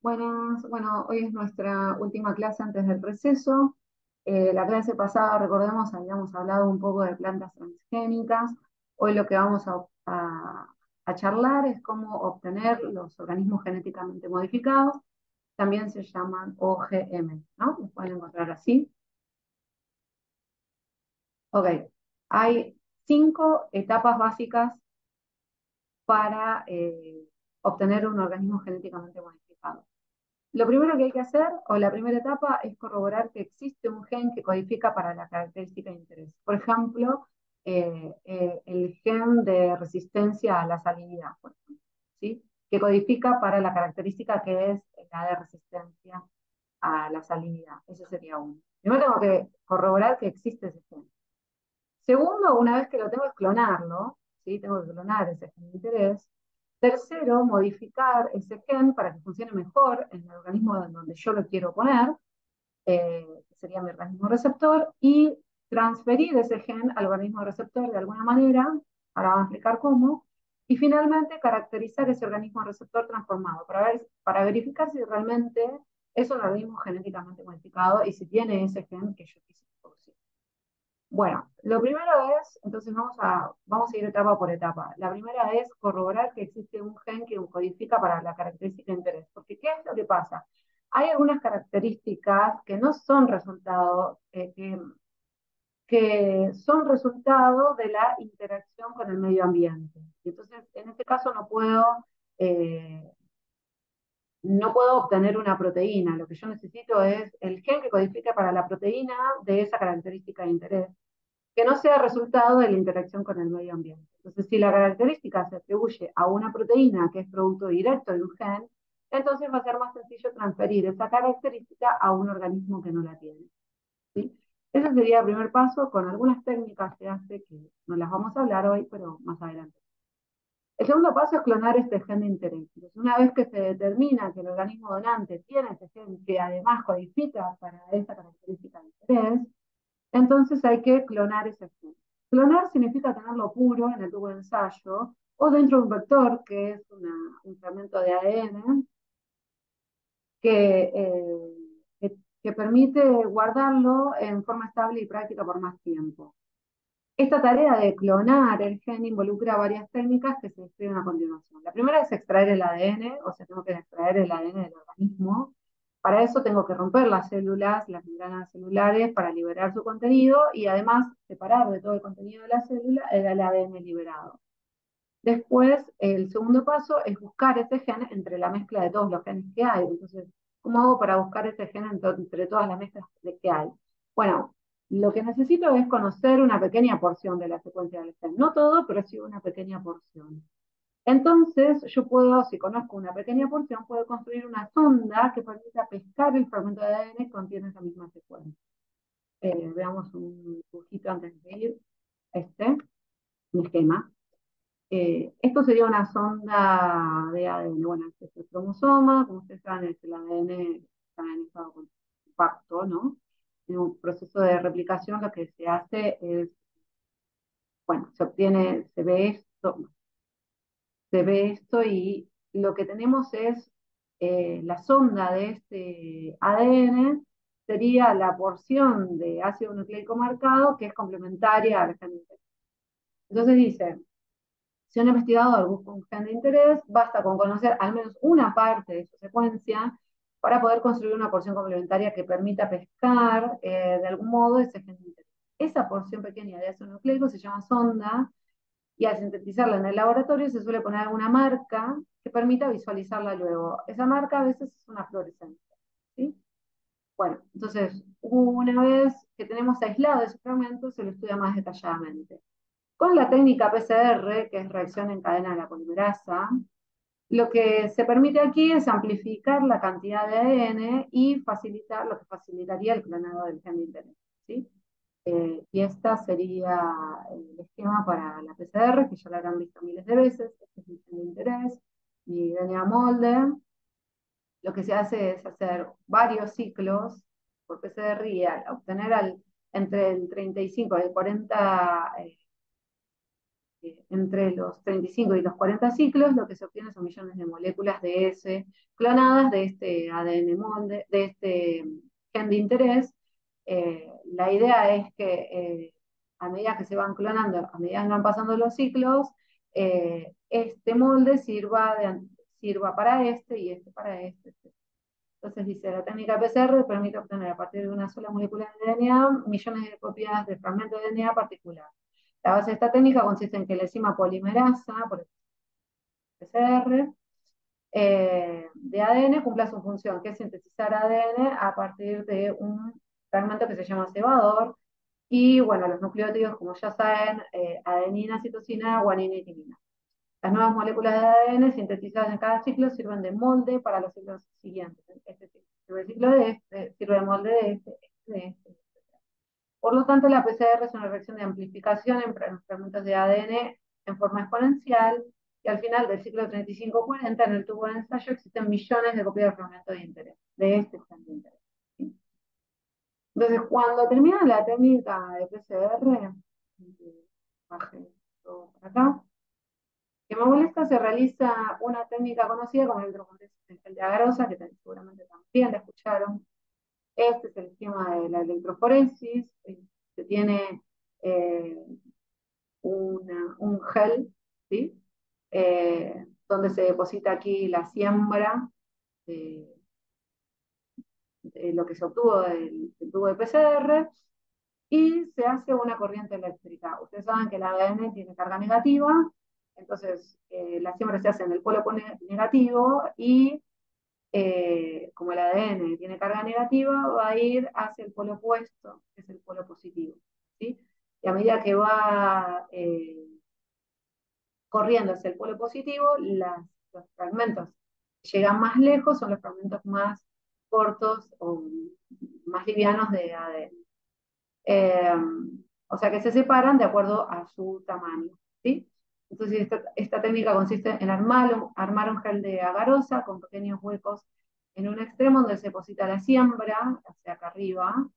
Buenas, bueno, hoy es nuestra última clase antes del receso. La clase pasada, recordemos, habíamos hablado un poco de plantas transgénicas. Hoy lo que vamos a charlar es cómo obtener los organismos genéticamente modificados. También se llaman OGM, ¿no? Los pueden encontrar así. Ok, hay 5 etapas básicas para obtener un organismo genéticamente modificado. Lo primero que hay que hacer, o la primera etapa, es corroborar que existe un gen que codifica para la característica de interés. Por ejemplo, el gen de resistencia a la salinidad, por ejemplo, ¿sí? Que codifica para la característica que es la de resistencia a la salinidad. Ese sería uno. Primero tengo que corroborar que existe ese gen. Segundo, una vez que lo tengo, es clonarlo, ¿sí? Tengo que clonar ese gen de interés. Tercero, modificar ese gen para que funcione mejor en el organismo en donde yo lo quiero poner, que sería mi organismo receptor, y transferir ese gen al organismo receptor de alguna manera, ahora vamos a explicar cómo, y finalmente caracterizar ese organismo receptor transformado para verificar si realmente es un organismo genéticamente modificado y si tiene ese gen que yo quise producir. Bueno, lo primero es, entonces vamos a ir etapa por etapa. La primera es corroborar que existe un gen que codifica para la característica de interés. Porque, ¿qué es lo que pasa? Hay algunas características que no son resultado, que son resultado de la interacción con el medio ambiente. Y entonces, en este caso, eh, no puedo obtener una proteína. Lo que yo necesito es el gen que codifica para la proteína de esa característica de interés que no sea resultado de la interacción con el medio ambiente. Entonces, si la característica se atribuye a una proteína que es producto directo de un gen, entonces va a ser más sencillo transferir esa característica a un organismo que no la tiene. ¿Sí? Ese sería el primer paso. Con algunas técnicas se hace que no las vamos a hablar hoy, pero más adelante. El segundo paso es clonar este gen de interés. Entonces, una vez que se determina que el organismo donante tiene ese gen que además codifica para esa característica de interés, entonces hay que clonar ese gen. Clonar significa tenerlo puro en el tubo de ensayo o dentro de un vector, que es un fragmento de ADN, que, eh, que permite guardarlo en forma estable y práctica por más tiempo. Esta tarea de clonar el gen involucra varias técnicas que se describen a continuación. La primera es extraer el ADN, o sea, tengo que extraer el ADN del organismo. Para eso tengo que romper las células, las membranas celulares, para liberar su contenido y además separar de todo el contenido de la célula el ADN liberado. Después, el segundo paso es buscar ese gen entre la mezcla de todos los genes que hay. Entonces, ¿cómo hago para buscar ese gen entre todas las mezclas que hay? Bueno, lo que necesito es conocer una pequeña porción de la secuencia del gen. No todo, pero sí una pequeña porción. Entonces, yo puedo, si conozco una pequeña porción, puedo construir una sonda que permita pescar el fragmento de ADN que contiene esa misma secuencia. Veamos un dibujito antes de ir. Un esquema. Esto sería una sonda de ADN. Bueno, este es el cromosoma, como ustedes saben, es el ADN está en estado compacto, ¿no? En un proceso de replicación lo que se hace es, bueno, se ve esto y lo que tenemos es la sonda de este ADN sería la porción de ácido nucleico marcado que es complementaria al gen de interés. Entonces dice, si un investigador busca un gen de interés, basta con conocer al menos una parte de su secuencia para poder construir una porción complementaria que permita pescar de algún modo ese gen de interés. Esa porción pequeña de ácido nucleico se llama sonda y al sintetizarla en el laboratorio se suele poner una marca que permita visualizarla luego. Esa marca a veces es una fluorescencia. ¿Sí? Bueno, entonces, una vez que tenemos aislado ese fragmento, se lo estudia más detalladamente. Con la técnica PCR, que es reacción en cadena de la polimerasa, lo que se permite aquí es amplificar la cantidad de ADN y facilitar lo que facilitaría el clonado del gen de interés. ¿Sí? Y esta sería el esquema para la PCR, que ya la habrán visto miles de veces. Este es el gen de interés, mi DNA molde. Lo que se hace es hacer varios ciclos por PCR y obtener entre el 35 y el 40 entre los 35 y los 40 ciclos, lo que se obtiene son millones de moléculas de S clonadas de este ADN molde, de este gen de interés. La idea es que a medida que se van clonando, a medida que van pasando los ciclos, este molde sirva para este y este para este. Entonces dice, la técnica PCR permite obtener a partir de una sola molécula de DNA millones de copias de fragmentos de DNA particular. La base de esta técnica consiste en que la enzima polimerasa, por ejemplo, PCR, de ADN cumpla su función, que es sintetizar ADN a partir de un fragmento que se llama cebador. Y bueno, los nucleótidos, como ya saben, adenina, citosina, guanina y timina. Las nuevas moléculas de ADN sintetizadas en cada ciclo sirven de molde para los ciclos siguientes. Este sirve el ciclo de este, sirve de molde de este. Por lo tanto, la PCR es una reacción de amplificación en fragmentos de ADN en forma exponencial, y al final del ciclo 35-40, en el tubo de ensayo, existen millones de copias de fragmentos de interés, de este gen de interés. ¿Sí? Entonces, cuando termina la técnica de PCR, baje todo para acá, que me molesta, se realiza una técnica conocida como electroforesis en gel de agarose, que seguramente también la escucharon. Este es el esquema de la electroforesis. Se tiene eh, un gel, ¿sí? Donde se deposita aquí la siembra de, de lo que se obtuvo del tubo de PCR y se hace una corriente eléctrica. Ustedes saben que el ADN tiene carga negativa, entonces la siembra se hace en el polo negativo y como el ADN tiene carga negativa, va a ir hacia el polo opuesto, que es el polo positivo. ¿Sí? Y a medida que va corriendo hacia el polo positivo, los fragmentos que llegan más lejos son los fragmentos más cortos o más livianos de ADN. Eh, o sea que se separan de acuerdo a su tamaño. ¿Sí? Entonces, esta técnica consiste en armar un gel de agarosa con pequeños huecos en un extremo donde se deposita la siembra, hacia acá arriba,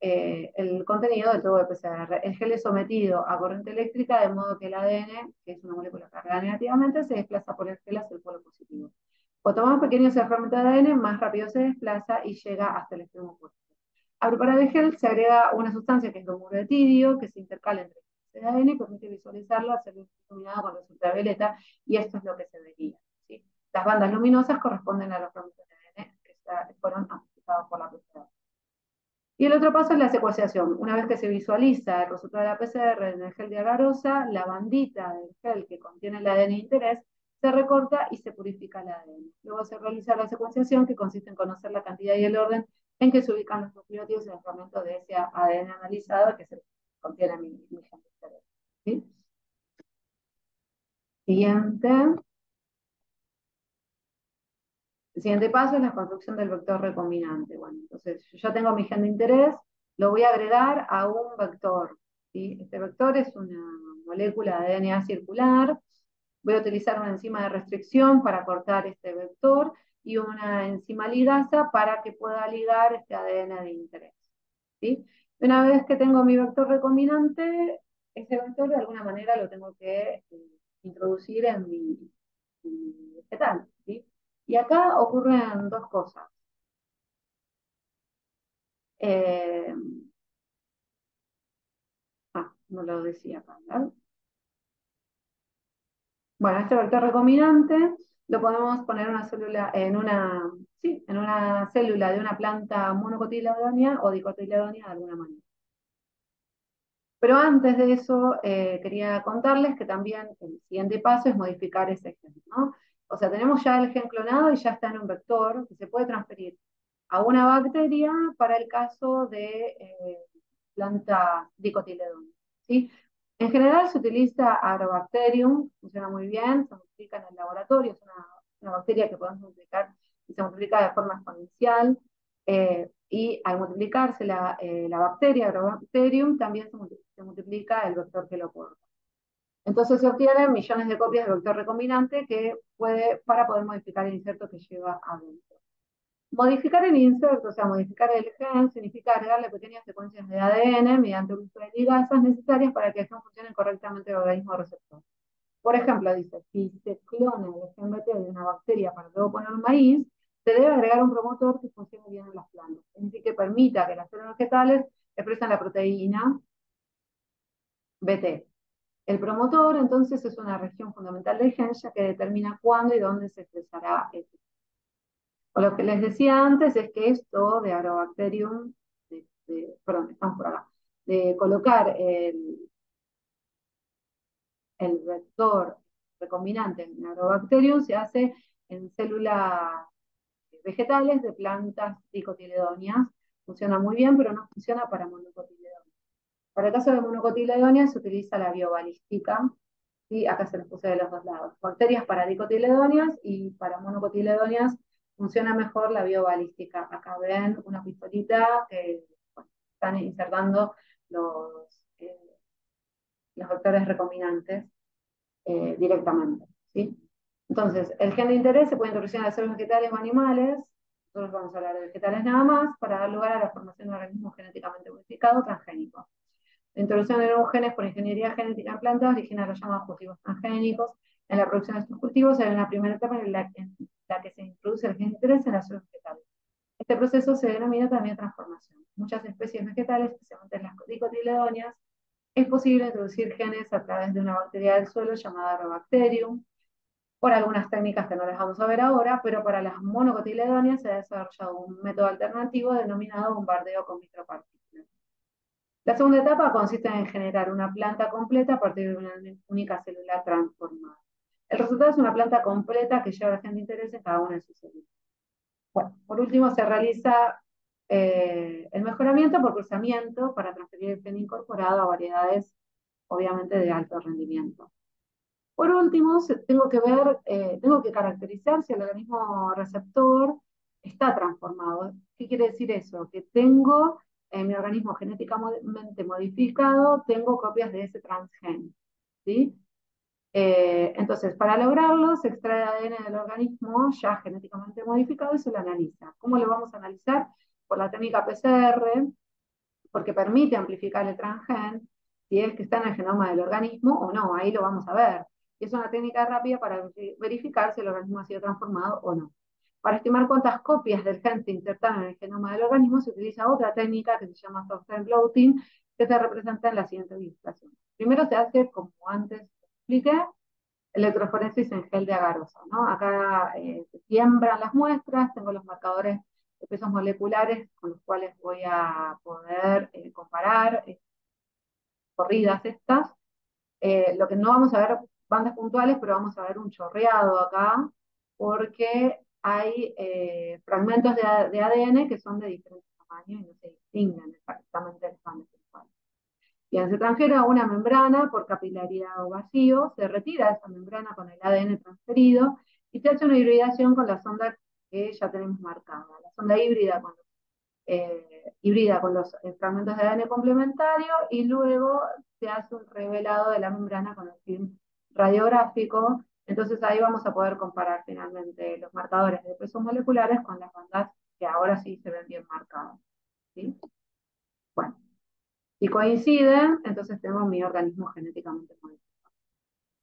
el contenido del tubo de PCR. El gel es sometido a corriente eléctrica de modo que el ADN, que es una molécula cargada negativamente, se desplaza por el gel hacia el polo positivo. Cuanto más pequeño sea el fragmento de ADN, más rápido se desplaza y llega hasta el extremo opuesto. Al preparar el gel se agrega una sustancia que es bromuro de tirio, que se intercala entre el ADN y permite visualizarlo al ser iluminado con luz ultravioleta, y esto es lo que se vería. ¿Sí? Las bandas luminosas corresponden a los fragmentos de ADN que fueron amplificados por la PCR. Y el otro paso es la secuenciación. Una vez que se visualiza el resultado de la PCR en el gel de agarosa, la bandita del gel que contiene el ADN de interés se recorta y se purifica el ADN. Luego se realiza la secuenciación, que consiste en conocer la cantidad y el orden en que se ubican los nucleótidos en el fragmento de ese ADN analizado que se contiene mi gen de interés. ¿Sí? Siguiente. El siguiente paso es la construcción del vector recombinante. Bueno, entonces yo ya tengo mi gen de interés, lo voy a agregar a un vector. ¿Sí? Este vector es una molécula de DNA circular. Voy a utilizar una enzima de restricción para cortar este vector y una enzima ligasa para que pueda ligar este ADN de interés. ¿Sí? Una vez que tengo mi vector recombinante, ese vector de alguna manera lo tengo que introducir en mi vegetal. ¿Sí? Y acá ocurren dos cosas. Eh, no lo decía acá, ¿verdad? Bueno, este vector recombinante lo podemos poner en una célula, sí, en una célula de una planta monocotiledónea o dicotiledónea de alguna manera. Pero antes de eso, quería contarles que también el siguiente paso es modificar ese gen, ¿no? O sea, tenemos ya el gen clonado y ya está en un vector que se puede transferir a una bacteria para el caso de planta dicotiledónea, ¿sí? En general se utiliza Agrobacterium, funciona muy bien, se multiplica en el laboratorio, es una bacteria que podemos multiplicar y se multiplica de forma exponencial. Y al multiplicarse la bacteria, Agrobacterium, también se multiplica el vector que lo porta. Entonces se obtienen millones de copias del vector recombinante para poder modificar el inserto que lleva adentro. Modificar el inserto, o sea, modificar el gen, significa agregarle pequeñas secuencias de ADN mediante el uso de ligasas necesarias para que el gen funcione correctamente el organismo receptor. Por ejemplo, dice, si se clona el gen BT de una bacteria para luego poner un maíz, se debe agregar un promotor que funcione bien en las plantas, es decir, que permita que las células vegetales expresen la proteína BT. El promotor, entonces, es una región fundamental del gen, ya que determina cuándo y dónde se expresará el gen. O lo que les decía antes es que esto de Agrobacterium, perdón, estamos por acá, de colocar el vector recombinante en Agrobacterium se hace en células vegetales de plantas dicotiledóneas. Funciona muy bien, pero no funciona para monocotiledóneas. Para el caso de monocotiledóneas se utiliza la biobalística, ¿sí? Acá se los puse de los dos lados. Bacterias para dicotiledóneas y para monocotiledóneas funciona mejor la biobalística. Acá ven una pistolita que bueno, están insertando los vectores recombinantes directamente, ¿sí? Entonces, el gen de interés se puede introducir en las células vegetales o animales, nosotros vamos a hablar de vegetales nada más, para dar lugar a la formación de organismos genéticamente modificados transgénicos. La introducción de nuevos genes por ingeniería genética en plantas origina los llamados cultivos transgénicos. En la producción de estos cultivos se ve una primera etapa en la que se introduce el gen de interés en las células vegetales. Este proceso se denomina también transformación. Muchas especies vegetales, especialmente las dicotiledóneas, es posible introducir genes a través de una bacteria del suelo llamada Agrobacterium, por algunas técnicas que no les vamos a ver ahora, pero para las monocotiledóneas se ha desarrollado un método alternativo denominado bombardeo con micropartículas. La segunda etapa consiste en generar una planta completa a partir de una única célula transformada. El resultado es una planta completa que lleva el gen de interés en cada una de sus células. Bueno, por último se realiza el mejoramiento por cruzamiento para transferir el gen incorporado a variedades, obviamente, de alto rendimiento. Por último, tengo que caracterizar si el organismo receptor está transformado. ¿Qué quiere decir eso? Que tengo en mi organismo genéticamente modificado, tengo copias de ese transgen, ¿sí? Entonces, para lograrlo, se extrae ADN del organismo ya genéticamente modificado y se lo analiza. ¿Cómo lo vamos a analizar? Por la técnica PCR, porque permite amplificar el transgen, si es que está en el genoma del organismo o no, ahí lo vamos a ver. Y es una técnica rápida para verificar si el organismo ha sido transformado o no. Para estimar cuántas copias del gen se insertaron en el genoma del organismo, se utiliza otra técnica que se llama software blotting, que se representa en la siguiente ilustración. Primero se hace, como antes expliqué, electroforesis en gel de agarosa, ¿no? Acá se siembran las muestras, tengo los marcadores de pesos moleculares con los cuales voy a poder comparar corridas estas. Lo que no vamos a ver bandas puntuales, pero vamos a ver un chorreado acá, porque hay fragmentos de ADN que son de diferentes tamaños y no se distinguen exactamente las bandas puntuales. Bien, se transfiere a una membrana por capilaridad o vacío, se retira esa membrana con el ADN transferido y se hace una hibridación con la sonda que ya tenemos marcada. La sonda híbrida con los fragmentos de ADN complementario y luego se hace un revelado de la membrana con el film radiográfico. Entonces ahí vamos a poder comparar finalmente los marcadores de pesos moleculares con las bandas que ahora sí se ven bien marcadas, ¿sí? Bueno, si coinciden, entonces tengo mi organismo genéticamente modificado.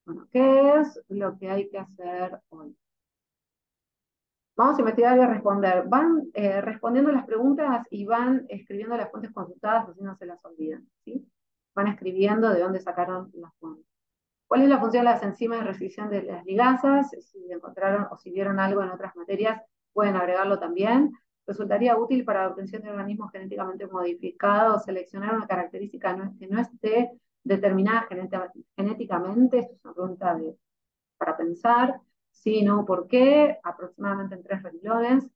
Bueno, ¿qué es lo que hay que hacer hoy? Vamos a investigar y a responder. Van respondiendo las preguntas y van escribiendo las fuentes consultadas, así no se las olvidan, ¿sí? Van escribiendo de dónde sacaron las fuentes. ¿Cuál es la función de las enzimas de restricción de las ligasas? Si encontraron o si vieron algo en otras materias, pueden agregarlo también. Resultaría útil para la obtención de organismos genéticamente modificados, seleccionar una característica que no esté determinada genéticamente. Esto es una pregunta para pensar. Sí, no, ¿por qué? Aproximadamente en 3 renglones.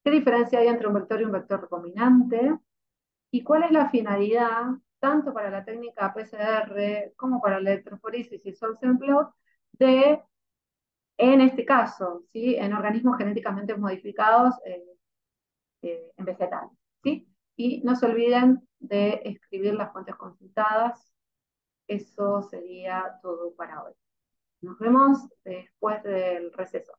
¿Qué diferencia hay entre un vector y un vector recombinante? ¿Y cuál es la finalidad, tanto para la técnica PCR como para la electroforesis y Solsen plot, de, en este caso, ¿sí? En organismos genéticamente modificados en vegetales? ¿Sí? Y no se olviden de escribir las fuentes consultadas. Eso sería todo para hoy. Nos vemos después del receso.